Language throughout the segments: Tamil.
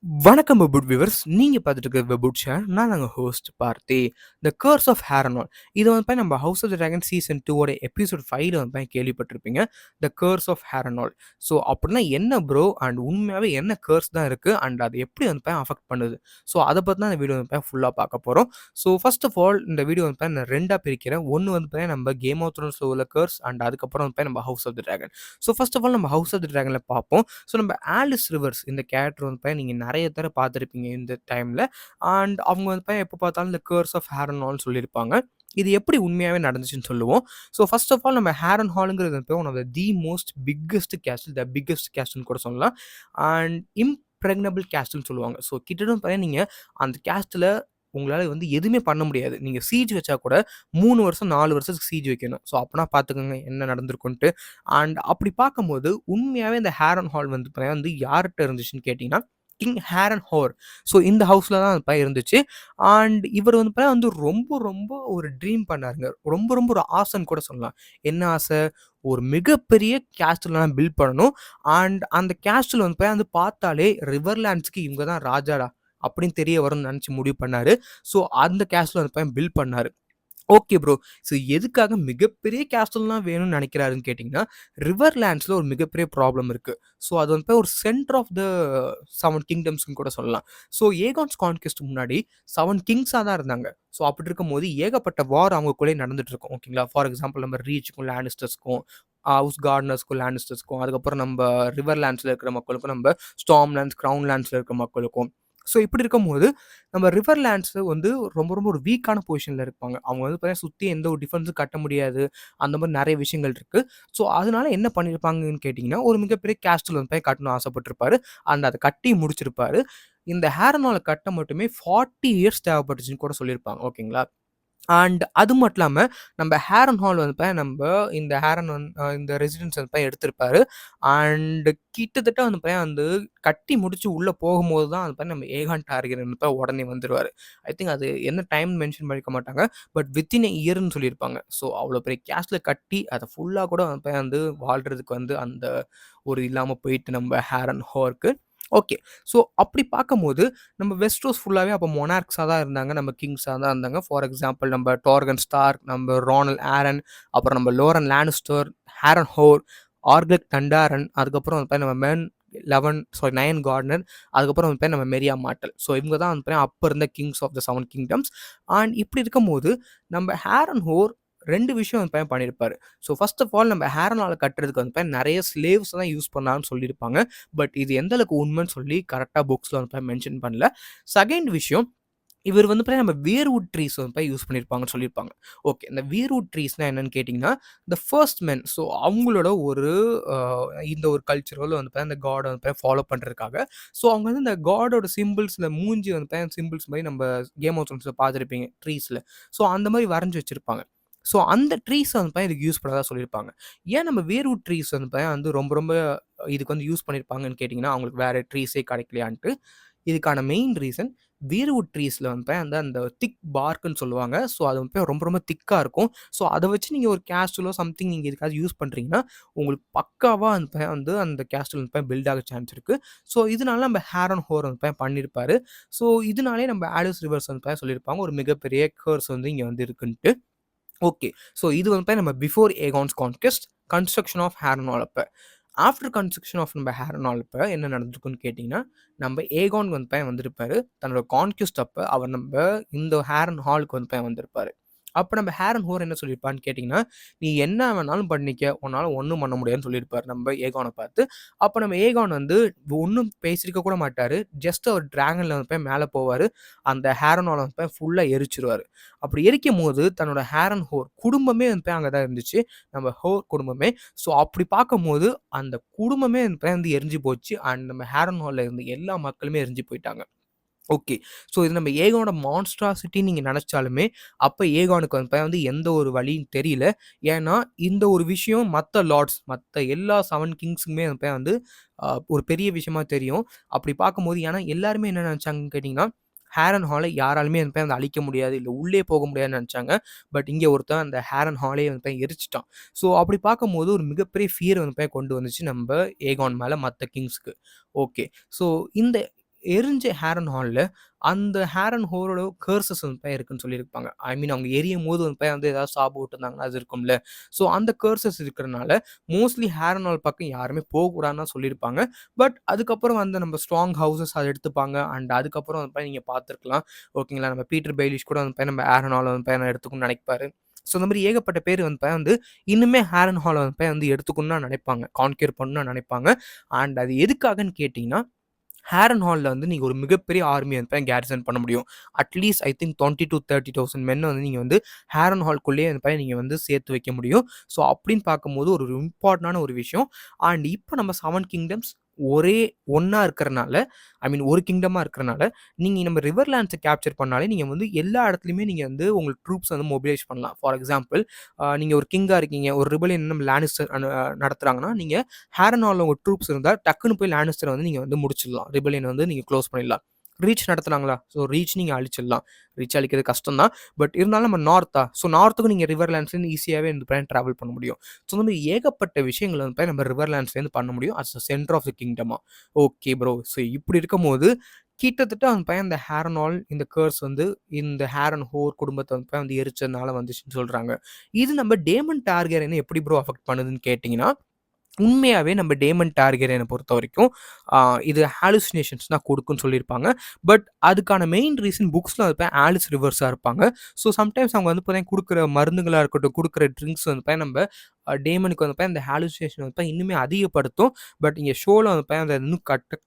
வணக்கம் வெபுட் வியூவர்ஸ். நீங்க பார்த்துட்டு இருக்கிற வெபுட் ஷேர். நான் நாங்க host Parthi. The curse of Harrenhal. இது வந்து நம்ம house of the dragon season 2 ஓட எபிசோட் 5 வந்து கேள்விப்பட்டிருப்பீங்க. த கர்ஸ் ஆஃப் ஹேரனால். ஸோ அப்படின்னா என்ன ப்ரோ? அண்ட் உண்மையாகவே என்ன கர்ஸ் தான் இருக்குது அண்ட் அது எப்படி வந்து அஃபெக்ட் பண்ணுது? ஸோ அதை பற்றி தான் இந்த வீடியோ வந்து ஃபுல்லாக பார்க்க போகிறோம். ஸோ ஃபர்ஸ்ட் ஆஃப் ஆல் இந்த வீடியோ வந்து நான் ரெண்டாக பிரிக்கிறேன். ஒன்று வந்து நம்ம கேம் ஆஃப் த்ரோன்ஸில் உள்ள கர்ஸ் அண்ட் அதுக்கப்புறம் வந்து நம்ம house of the dragon. So first of all நம்ம ஹவுஸ் ஆஃப் த டிராகனில் பார்ப்போம். ஸோ நம்ம ஆலிஸ் ரிவர்ஸ் இந்த கேரக்டர் வந்து நீங்கள் நிறைய தடவை பார்த்துருப்பீங்க இந்த டைமில். அண்ட் அவங்க வந்து எப்போ பார்த்தாலும் இந்த கர்ஸ் ஆஃப் ஹேரனால்னு சொல்லியிருப்பாங்க. இது எப்படி உண்மையாகவே நடந்துச்சுன்னு சொல்லுவோம். ஸோ ஃபர்ஸ்ட் ஆஃப் ஆல் நம்ம ஹேரன் ஹாலுங்கிறது வந்து one of the most biggest castle, the biggest கேஸ்ட்னு கூட சொல்லலாம். அண்ட் இம்ப்ரெக்னபிள் கேஸ்ட்னு சொல்லுவாங்க. ஸோ கிட்டத்தட்ட பார்த்தீங்கன்னா நீங்கள் அந்த கேஸ்ட்டில் உங்களால் வந்து எதுவுமே பண்ண முடியாது. நீங்கள் சீஜ் வச்சா கூட 3 வருஷம் 4 வருஷத்துக்கு சீஜ் வைக்கணும். ஸோ அப்போனா பார்த்துக்கோங்க என்ன நடந்திருக்குன்ட்டு. அண்ட் அப்படி பார்க்கும்போது உண்மையாகவே இந்த ஹேரன் ஹால் வந்து யார்கிட்ட இருந்துச்சுன்னு கேட்டிங்கன்னா கிங் ஹேரன் ஹோர். ஸோ இந்த ஹவுஸில் தான் அது இருந்துச்சு. அண்ட் இவர் வந்து ரொம்ப ரொம்ப ஒரு ட்ரீம் பண்ணாருங்க. ரொம்ப ரொம்ப ஒரு ஆசைன்னு கூட சொல்லலாம். என்ன ஆசை? ஒரு மிகப்பெரிய கேஸ்டல்லாம் பில்ட் பண்ணணும். அண்ட் அந்த கேஸ்டில் வந்து பார்த்தாலே ரிவர்லேண்ட்ஸ்க்கு இவங்க தான் ராஜாடா அப்படின்னு தெரிய வரும்னு நினச்சி முடிவு பண்ணார். ஸோ அந்த கேஸ்டில் வந்து பில்ட் பண்ணார். Okay bro. ஸோ எதுக்காக மிகப்பெரிய கேஸ்டல்லாம் வேணும்னு நினைக்கிறாருன்னு கேட்டிங்கன்னா, ரிவர்லேண்ட்ஸில் ஒரு மிகப்பெரிய ப்ராப்ளம் இருக்குது. ஸோ அது வந்து ஒரு சென்டர் ஆஃப் த 7 கிங்டம்ஸ்னு கூட சொல்லலாம். ஸோ ஏகான்ஸ் கான்கெஸ்ட் முன்னாடி 7 கிங்ஸாக தான் இருந்தாங்க. ஸோ அப்படி இருக்கும்போது ஏகப்பட்ட வார் அவங்களுக்குள்ளே நடந்துட்டு இருக்கும். ஓகேங்களா? ஃபார் எக்ஸாம்பிள் நம்ம ரீச்சுக்கும் லேனிஸ்டர்ஸ்க்கும், ஹவுஸ் கார்டனர்ஸ்க்கும் லேனிஸ்டர்ஸ்க்கும், அதுக்கப்புறம் நம்ம ரிவர்லேண்ட்ஸில் இருக்கிற மக்களுக்கும், நம்ம ஸ்டார்ம் லேண்ட்ஸ், கிரவுன் லேண்ட்ஸில் இருக்கிற மக்களுக்கும். ஸோ இப்படி இருக்கும்போது நம்ம ரிவர்லேண்ட்ஸ் வந்து ரொம்ப ரொம்ப ஒரு வீக்கான பொசிஷனில் இருப்பாங்க. அவங்க வந்து பார்த்தீங்கன்னா சுற்றி எந்த ஒரு டிஃபென்ஸும் கட்ட முடியாது. அந்த மாதிரி நிறைய விஷயங்கள் இருக்குது. ஸோ அதனால என்ன பண்ணியிருப்பாங்கன்னு கேட்டிங்கன்னா, ஒரு மிகப்பெரிய கேஸ்டில் வந்து போய் கட்டணும்னு ஆசைப்பட்டிருப்பாரு. அண்ட் அதை கட்டி முடிச்சிருப்பாரு. இந்த ஹேரனால கட்ட மட்டுமே 40 இயர்ஸ் தேவைப்பட்டுச்சுன்னு கூட சொல்லியிருப்பாங்க. ஓகேங்களா? அண்ட் அது மட்டும் இல்லாம, நம்ம ஹேரன் ஹால் வந்து இந்த ஹேரன் இந்த ரெசிடென்ஸ் வந்து எடுத்திருப்பாரு. அண்ட் கிட்டத்தட்ட வந்து கட்டி முடிச்சு உள்ள போகும்போது தான் நம்ம ஏகான் டார்கெட் வந்து உடனே வந்துருவாரு. ஐ திங்க் அது என்ன டைம் மென்ஷன் பண்ணியிருக்க மாட்டாங்க. பட் வித்தின் எ இயர்ன்னு சொல்லியிருப்பாங்க. ஸோ அவ்வளோ பெரிய கேஸ்ட்ல கட்டி அத ஃபுல்லா கூட வந்து வாழ்றதுக்கு வந்து அந்த ஒரு இல்லாம போயிட்டு நம்ம ஹேரன் ஹார்க்கு. ஓகே. ஸோ அப்படி பார்க்கும்போது நம்ம வெஸ்ட்ரோஸ் ஃபுல்லாவே அப்போ மொனார்க்ஸா தான் இருந்தாங்க. நம்ம கிங்ஸா தான் இருந்தாங்க. ஃபார் எக்ஸாம்பிள் நம்ம டார்கன் ஸ்டார்க், நம்ம ரானல் ஆரன், அப்புறம் நம்ம லோரன் லானிஸ்டர், ஹேரன் ஹோர், ஆர்க்லெக் தண்டாரன், அதுக்கப்புறம் வந்து நம்ம மேன் 9 கார்டனர், அதுக்கப்புறம் வந்து நம்ம மெரியா மார்டல். ஸோ இவங்க தான் வந்து அப்போ இருந்த kings of the 7 kingdoms. And இப்படி இருக்கும்போது நம்ம ஹேரன் ஹோர் 2 விஷயம் வந்து பண்ணியிருப்பாரு. ஸோ ஃபர்ஸ்ட் ஆஃப் ஆல் நம்ம ஹேரனால கட்டுறதுக்கு வந்து நிறைய ஸ்லேவ்ஸ் தான் யூஸ் பண்ணாங்கன்னு சொல்லியிருப்பாங்க. பட் இது எந்த அளவுக்கு உண்மைன்னு சொல்லி கரெக்டாக புக்ஸில் வந்து மென்ஷன் பண்ணல. செகண்ட் விஷயம், இவர் வந்து நம்ம வேர்வுட் ட்ரீஸ் வந்து யூஸ் பண்ணியிருப்பாங்கன்னு சொல்லியிருப்பாங்க. ஓகே. இந்த வேர்வுட் ட்ரீஸ்னா என்னன்னு கேட்டிங்கன்னா, த ஃபர்ஸ்ட் மென். ஸோ அவங்களோட ஒரு இந்த ஒரு கல்ச்சரல் வந்து அந்த காடை வந்து ஃபாலோ பண்ணுறதுக்காக. ஸோ அவங்க வந்து இந்த காடோட சிம்பிள்ஸில் மூஞ்சி வந்து சிம்பிள்ஸ் மாதிரி நம்ம கேம் ஆஃப் த்ரோன்ஸில் பார்த்துருப்பீங்க ட்ரீஸில். ஸோ அந்த மாதிரி வரைஞ்சி வச்சிருப்பாங்க. ஸோ அந்த ட்ரீஸ் வந்து இதுக்கு யூஸ் பண்ணதா சொல்லியிருப்பாங்க. ஏன் நம்ம வேர்வுட் ட்ரீஸ் வந்து ரொம்ப ரொம்ப இதுக்கு வந்து யூஸ் பண்ணியிருப்பாங்கன்னு கேட்டிங்கன்னா, அவங்களுக்கு வேறு ட்ரீஸே கிடைக்கலையான்ட்டு. இதுக்கான மெயின் ரீசன் வீர்வுட் ட்ரீஸில் வந்து அந்த திக் பார்க்குன்னு சொல்லுவாங்க. ஸோ அது வந்து ரொம்ப ரொம்ப திக்காக இருக்கும். ஸோ அதை வச்சு நீங்கள் ஒரு கேஸ்டலோ சம்திங் நீங்கள் எதுக்காவது யூஸ் பண்ணுறீங்கன்னா, உங்களுக்கு பக்காவாக வந்து அந்த கேஸ்டல் வந்து பில்ட் ஆக சான்ஸ் இருக்குது. ஸோ இதனால நம்ம ஹேரன் ஹோர் வந்து பண்ணியிருப்பாரு. ஸோ இதனாலே நம்ம ஆலிஸ் ரிவர்ஸ் வந்து சொல்லியிருப்பாங்க ஒரு மிகப்பெரிய கர்ஸ் வந்து இங்கே வந்து இருக்குன்ட்டு. ஓகே. ஸோ இது வந்து நம்ம பிஃபோர் ஏகான்ஸ் கான்கெஸ்ட், கன்ஸ்ட்ரக்ஷன் ஆஃப் ஹேரனால் அப்ப. ஆஃப்டர் கன்ஸ்ட்ரக்ஷன் ஆஃப் நம்ம ஹேரனால் அப்ப என்ன நடந்திருக்குன்னு கேட்டிங்கன்னா, நம்ம ஏகான் வந்து வந்திருப்பாரு. தன்னோட கான்க்வெஸ்ட் அப்ப அவர் நம்ம இந்த ஹேரன் ஹாலுக்கு வந்து வந்திருப்பாரு. அப்ப நம்ம ஹேரன் ஹோர் என்ன சொல்லியிருப்பான்னு கேட்டிங்கன்னா, "நீ என்ன வேணாலும் பண்ணிக்க. உன்னால ஒண்ணும் பண்ண முடியாதுன்னு" சொல்லியிருப்பாரு நம்ம ஏகான பார்த்து. அப்ப நம்ம ஏகான் வந்து ஒண்ணும் பேசியிருக்க கூட மாட்டாரு. ஜஸ்ட் அவர் டிராகன்ல வந்து மேல போவாரு. அந்த ஹேரனால வந்து ஃபுல்லா எரிச்சுருவாரு. அப்படி எரிக்கும்போது தன்னோட ஹேரன் ஹோர் குடும்பமே வந்து அங்க தான் இருந்துச்சு. நம்ம ஹோர் குடும்பமே. ஸோ அப்படி பார்க்கும்போது அந்த குடும்பமே வந்து எரிஞ்சு போச்சு. அண்ட் நம்ம ஹேரன் ஹால்ல இருந்த எல்லா மக்களுமே எரிஞ்சு போயிட்டாங்க. ஓகே. ஸோ இது நம்ம ஏகானோட மான்ஸ்ட்ராசிட்டின்னு நீங்க நெனச்சாலுமே, அப்ப ஏகானுக்கு வந்து எந்த ஒரு வழியும் தெரியல. ஏன்னா, இந்த ஒரு விஷயம் மத்த லார்ட்ஸ், மத்த எல்லா 7 கிங்ஸுக்குமே வந்து ஒரு பெரிய விஷயமா தெரியும். அப்படி பார்க்கும்போது ஏன்னா எல்லாருமே என்ன நெனச்சாங்கன்னு கேட்டீங்கன்னா, ஹேரன் ஹால யாராலுமே வந்து அழிக்க முடியாது, இல்ல உள்ளே போக முடியாதுன்னு நெனச்சாங்க. பட் இங்க ஒருத்தன் அந்த ஹேரன் ஹாலயே வந்து எரிச்சுட்டான். ஸோ அப்படி பார்க்கும்போது ஒரு மிகப்பெரிய ஃபியர் வந்து கொண்டு வந்துச்சு நம்ப ஏகான் மேல மத்த கிங்ஸ்க்கு. ஓகே. ஸோ இந்த எரிஞ்ச ஹேரன் ஹால்ல அந்த ஹேரன் ஹோரோட கர்சஸ் வந்து இருக்குன்னு சொல்லியிருப்பாங்க. ஐ மீன் அவங்க எரியும்போது வந்து ஏதாவது சாபம் விட்டுருந்தாங்கன்னா அது இருக்கும்ல. ஸோ அந்த கர்சஸ் இருக்கிறனால மோஸ்ட்லி ஹேரன் ஹால் பக்கம் யாருமே போகக்கூடாதுன்னு தான் சொல்லியிருப்பாங்க. பட் அதுக்கப்புறம் வந்து நம்ம ஸ்ட்ராங் ஹவுசஸ் அத எடுத்துப்பாங்க. அண்ட் அதுக்கப்புறம் வந்து நீங்க பார்த்துருக்கலாம். ஓகேங்களா. நம்ம பீட்டர் பெய்லிஷ் கூட வந்து நம்ம ஹேரன் ஹால வந்து எடுத்துக்கணும்னு நினைப்பாரு. ஸோ இந்த மாரி ஏகப்பட்ட பேர் வந்து இன்னுமே ஹேரன் ஹால வந்து எடுத்துக்கணும்னு தான் நினைப்பாங்க. கான்க்யூர் பண்ணணும்னு நினைப்பாங்க. அண்ட் அது எதுக்காகன்னு கேட்டீங்கன்னா, ஹேரன் ஹால்ல வந்து நீங்க ஒரு மிகப்பெரிய ஆர்மிய வந்து கேரிசன் பண்ண முடியும். அட்லீஸ்ட் ஐ திங்க் 20,000 to 30,000 மென்ன வந்து நீங்க வந்து ஹேரன் ஹால்குள்ளேயே நீங்க வந்து சேர்த்து வைக்க முடியும். ஸோ அப்படின்னு பார்க்கும்போது ஒரு இம்பார்ட்டன்டான ஒரு விஷயம். அண்ட் இப்ப நம்ம 7 கிங்டம்ஸ் ஒரே ஒண்ணா இருக்கிறனால, ஐ மீன் ஒரு கிங்டமா இருக்கிறனால, நீங்க நம்ம ரிவர்லாண்ட்ஸ கேப்சர் பண்ணாலே நீங்க வந்து எல்லா இடத்துலயுமே நீங்க வந்து உங்க ட்ரூப்ஸ் வந்து மொபிலைஸ் பண்ணலாம். ஃபார் எக்ஸாம்பிள் நீங்க ஒரு கிங்கா இருக்கீங்க. ஒரு ரிபெலியன் நம்ம லானிஸ்டர் நடத்துறாங்கன்னா, நீங்க ஹேரன் ஹால்ல உங்க ட்ரூப்ஸ் இருந்தா டக்குனு போய் லானிஸ்டர வந்து நீங்க வந்து முடிச்சிடலாம். ரிபெலியன் வந்து நீங்க க்ளோஸ் பண்ணிடலாம். ரீச் நடத்துனாங்களா? ஸோ ரீச் நீங்க அழிச்சிடலாம். ரீச் அழிக்கிறது கஷ்டம் தான். பட் இருந்தாலும் நம்ம நார்த்தா? ஸோ நார்த்துக்கும் நீங்க ரிவர்லாண்ட்ஸ்லேருந்து ஈஸியாவே இந்த டிராவல் பண்ண முடியும். ஸோ இந்த மாதிரி ஏகப்பட்ட விஷயங்கள் வந்து நம்ம ரிவர்லாண்ட்ஸ்லேருந்து பண்ண முடியும். As a centre of the கிங்டமா. Okay bro. ஸோ இப்படி இருக்கும்போது கிட்டத்தட்ட அந்த பையன் இந்த ஹேரன் ஹால் இந்த கர்ஸ் வந்து இந்த ஹேரன் ஹோர் குடும்பத்தை வந்து எரிச்சதுனால வந்துச்சுன்னு சொல்றாங்க. இது நம்ம டேமன் டார்கெரியனை எப்படி ப்ரோ அஃபெக்ட் பண்ணுதுன்னு கேட்டிங்கன்னா, உண்மையாவே நம்ம டேமன் டார்கெரியனை பொறுத்தவரைக்கும் இது ஹாலுசினேஷன்ஸ் தான் கொடுக்குன்னு சொல்லியிருப்பாங்க. பட் அதுக்கான மெயின் ரீசன் புக்ஸ்ல வந்து ஆலிஸ் ரிவர்ஸா இருப்பாங்க. ஸோ சம்டைம்ஸ் அவங்க வந்து பார்த்தீங்கன்னா குடுக்குற மருந்துகளா இருக்கட்டும், குடுக்குற ட்ரிங்க்ஸ் வந்து நம்ம டேமனுக்கு வந்து இந்த ஹாலுசினேஷன் வந்து இன்னுமே அதிகப்படுத்தும். பட் இங்க ஷோல வந்து அத இன்னும்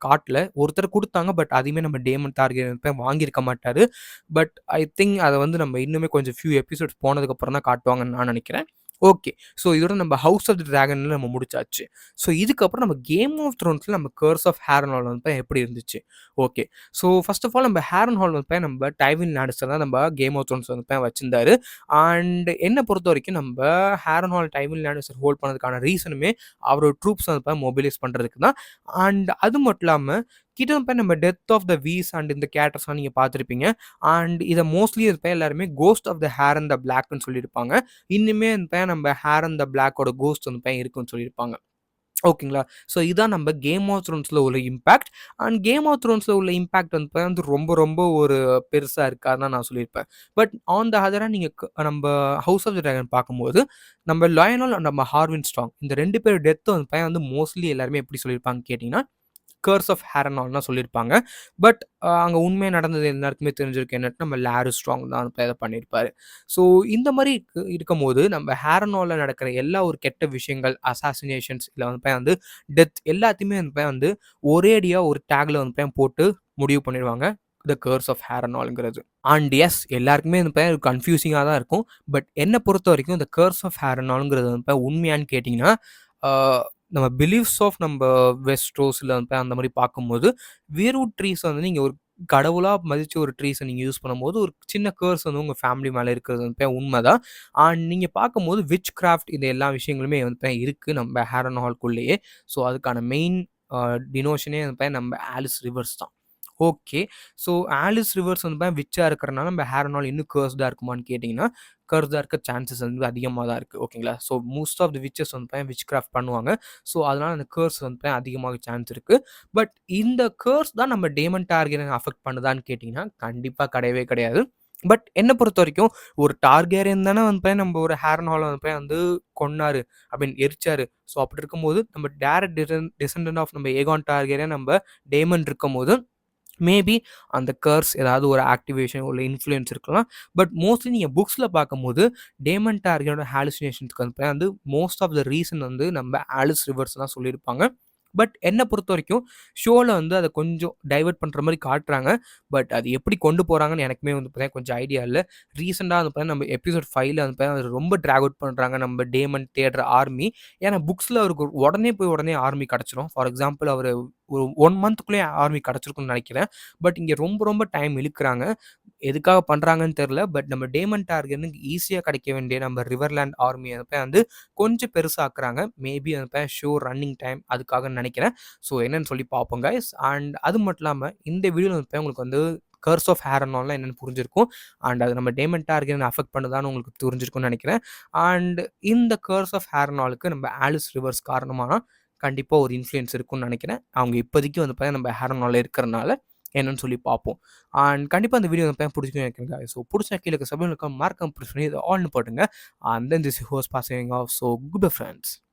காட்டல. ஒருத்தர் குடுத்தாங்க. பட் அதையுமே நம்ம டேமன் டார்கெரியன் வந்து வாங்கியிருக்க மாட்டாரு. பட் ஐ திங்க் அத வந்து நம்ம இன்னுமே கொஞ்சம் ஃபியூ எபிசோட்ஸ் போனதுக்கப்புறம் தான் காட்டுவாங்கன்னு நான் நினைக்கிறேன். ஓகே. ஸோ இதோட நம்ம ஹவுஸ் ஆஃப் த டிராகன்ல நம்ம முடிச்சாச்சு. ஸோ இதுக்கப்புறம் நம்ம கேம் ஆஃப் த்ரோன்ஸ்ல நம்ம கர்ஸ் ஆஃப் ஹேரன் வந்து எப்படி இருந்துச்சு? Okay. So first of all நம்ம ஹேரன் ஹால் வந்து நம்ம டைவின் லானிஸ்டர் தான் நம்ம கேம் ஆஃப் த்ரோன்ஸ் வந்து வச்சிருந்தாரு. அண்ட் என்ன பொறுத்தவரைக்கும் நம்ம Harren hall dive in Lannister hold பண்ணதுக்கான ரீசனுமே அவரோட ட்ரூப்ஸ் வந்து மொபிலைஸ் பண்றதுக்கு தான். அண்ட் அது மட்டும் இல்லாம கிட்டத்தட்ட நம்ம டெத் ஆஃப் த வீஸ் அண்ட் இந்த கேரக்டர்ஸ்லாம் நீங்க பார்த்துருப்பீங்க. அண்ட் இத மோஸ்ட்லி எல்லாருமே ghost of the hair and the பிளாக்ன்னு சொல்லியிருப்பாங்க. இன்னுமே நம்ம ஹேர் அண்ட் த பிளாக்கோட கோஸ்ட் வந்து இருக்குன்னு சொல்லியிருப்பாங்க. ஓகேங்களா. ஸோ இதான் நம்ம கேம் ஆஃப் த்ரோன்ஸ்ல உள்ள இம்பாக்ட். அண்ட் கேம் ஆஃப் த்ரோன்ஸ்ல உள்ள இம்பாக்ட் வந்து ரொம்ப ரொம்ப ஒரு பெருசா இருக்காதுன்னு தான் நான் சொல்லியிருப்பேன். பட் ஆன் த அதரா நீங்க நம்ப ஹவுஸ் ஆஃப் த டிராகன் பார்க்கும்போது, நம்ம லயனல் அண்ட் நம்ம ஹார்வின் ஸ்ட்ராங் இந்த 2 பேர் டெத் வந்து மோஸ்ட்லி எல்லாருமே எப்படி சொல்லியிருப்பாங்கன்னு கேட்டீங்கன்னா, கர்ஸ் ஆஃப் ஹேரனால்னு தான் சொல்லியிருப்பாங்க. பட் அங்க உண்மையா நடந்தது எல்லாருக்குமே தெரிஞ்சிருக்கு என்னன்னா, நம்ம லாரி ஸ்ட்ராங் தான் இத பண்ணியிருப்பாரு. ஸோ இந்த மாரி இருக்கும்போது, நம்ம ஹேரனால்ல நடக்கிற எல்லா ஒரு கெட்ட விஷயங்கள், அசாசினேஷன்ஸ் இல்ல வந்து டெத் எல்லாத்தையுமே வந்து ஒரேடியா ஒரு டேக்ல போட்டு முடிவு பண்ணிருவாங்க. த கர்ஸ் ஆஃப் ஹேரனால்ங்கிறது. அண்ட் எஸ் எல்லாருக்குமே கன்ஃப்யூசிங்கா தான் இருக்கும். பட் என்ன பொறுத்தவரைக்கும் இந்த கர்ஸ் ஆஃப் ஹேரனால்ங்கிறது உண்மையான்னு கேட்டீங்கன்னா, ஆ நம்ம பிலீஃப்ஸ் ஆஃப் நம்ப வெஸ்ட்ரோஸ்ல அந்த மாரி பார்க்கும்போது, வேர்வுட் ட்ரீஸ் வந்து நீங்க ஒரு கடவுளா மதிச்சு ஒரு ட்ரீஸ நீங்க யூஸ் பண்ணும்போது, ஒரு சின்ன கர்ஸ் வந்து உங்க ஃபேமிலி மேல இருக்கிறது உண்மதான். அண்ட் நீங்க பார்க்கும்போது விட்ச் கிராஃப்ட் இது எல்லா விஷயங்களுமே இருக்கு நம்ம ஹேரன் ஹால்குள்ளேயே. ஸோ அதுக்கான மெயின் டினோஷனே நம்ம ஆலிஸ் ரிவர்ஸ் தான். ஓகே. ஸோ ஆலிஸ் ரிவர்ஸ் வந்து விட்ச்சா இருக்கிறனால நம்ம ஹேரன் ஹால் இன்னும் கர்ஸ்டா இருக்குமான்னு கேட்டீங்கன்னா, கர்ஸ்டா இருக்க சான்சஸ் வந்து அதிகமா தான் இருக்கு. ஓகேங்களா. So most of the witches வந்து விட்ச் கிராஃப்ட் பண்ணுவாங்க. ஸோ அதனால அந்த கர்ஸ் வந்து அதிகமாக சான்ஸ் இருக்கு. பட் இந்த கர்ஸ் தான் நம்ம டேமன் டார்கெரியனை அஃபெக்ட் பண்ணுதான்னு கேட்டீங்கன்னா, கண்டிப்பா கிடையவே கிடையாது. பட் என்ன பொறுத்தவரைக்கும் ஒரு டார்கெரியன் தானே நம்ம ஒரு ஹேரன் ஹால வந்து கொன்னாரு. ஐ மீன் எரிச்சாரு. ஸோ அப்படி இருக்கும்போது நம்ம டைரக்ட் டிசெண்டன்ட் ஆஃப் நம்ம ஏகான் டார்கெரியன் நம்ம டேமன் இருக்கும்போது மேபி அந்த கர்ஸ் ஏதாவது ஒரு ஆக்டிவேஷன் உள்ள இன்ஃப்ளூயன்ஸ் இருக்கலாம். பட் மோஸ்ட்லி நீங்க புக்ஸ்ல பார்க்கும்போது டேமன் டார்கெட்டோட ஹாலுசினேஷன்ஸ்க்கு வந்து மோஸ்ட் ஆஃப் த ரீசன் வந்து நம்ம ஆலிஸ் ரிவர்ஸ் தான் சொல்லியிருப்பாங்க. பட் என்ன பொறுத்தவரைக்கும் ஷோல வந்து அத கொஞ்சம் டைவர்ட் பண்ற மாரி காட்டுறாங்க. பட் அது எப்படி கொண்டு போறாங்கன்னு எனக்குமே வந்து கொஞ்சம் ஐடியா இல்ல. ரீசென்ட்டா வந்து நம்ம எபிசோட் 5ல வந்து அது ரொம்ப டிராக் அவுட் பண்றாங்க நம்ம டேமன் தேடுற ஆர்மி. ஏன்னா புக்ஸ்ல அவருக்கு உடனே ஆர்மி கிடைச்சிரும். ஃபார் எக்ஸாம்பிள் அவரு ஒரு 1 மந்த்க்குள்ளயே ஆர்மி கிடைச்சிருக்கும்னு நெனைக்கிறேன். பட் இங்க ரொம்ப ரொம்ப டைம் இழுக்குறாங்க. எதுக்காக பண்றாங்கன்னு தெரியல. பட் நம்ம டேமன் டார்கெட்டுக்கு ஈஸியா கிடைக்க வேண்டிய நம்ம ரிவர்லேண்ட் ஆர்மிய வந்து கொஞ்சம் பெருசாக்குறாங்க. மேபி அந்த ஷோ ரன்னிங் டைம் அதுக்காகன்னு நெனைக்கிறேன். ஸோ என்னன்னு சொல்லி பார்ப்போம் கைஸ். அண்ட் அது மட்டும் இல்லாம இந்த வீடியோல உங்களுக்கு வந்து கர்ஸ் ஆஃப் ஹேரனால்னா என்னன்னு புரிஞ்சிருக்கும். அண்ட் அது நம்ம டேமன் டார்கெட்ட அஃபெக்ட் பண்ணுதான்னு உங்களுக்கு புரிஞ்சிருக்கும்னு நெனைக்கிறேன். அண்ட் இந்த கர்ஸ் ஆஃப் ஹேரனாலுக்கு நம்ம ஆலிஸ் ரிவர்ஸ் காரணமா கண்டிப்பா ஒரு இன்ஃப்ளூயன்ஸ் இருக்கும்னு நெனைக்கிறேன். அவங்க இப்போதைக்கு வந்து நம்ம ஹேரனால்ல இருக்கிறனால. என்னன்னு சொல்லி பார்ப்போம். அண்ட் கண்டிப்பா அந்த வீடியோ வந்து புடிச்சுக்கும்னு நினைக்கிறேன். ஸோ புடிச்சா கீழ இருக்க சப்ஸ்கிரைப் மறக்காம பிரஸ் பண்ணி இத ஆல்னு போட்டுங்க. And then this host passing off. So good bye friends.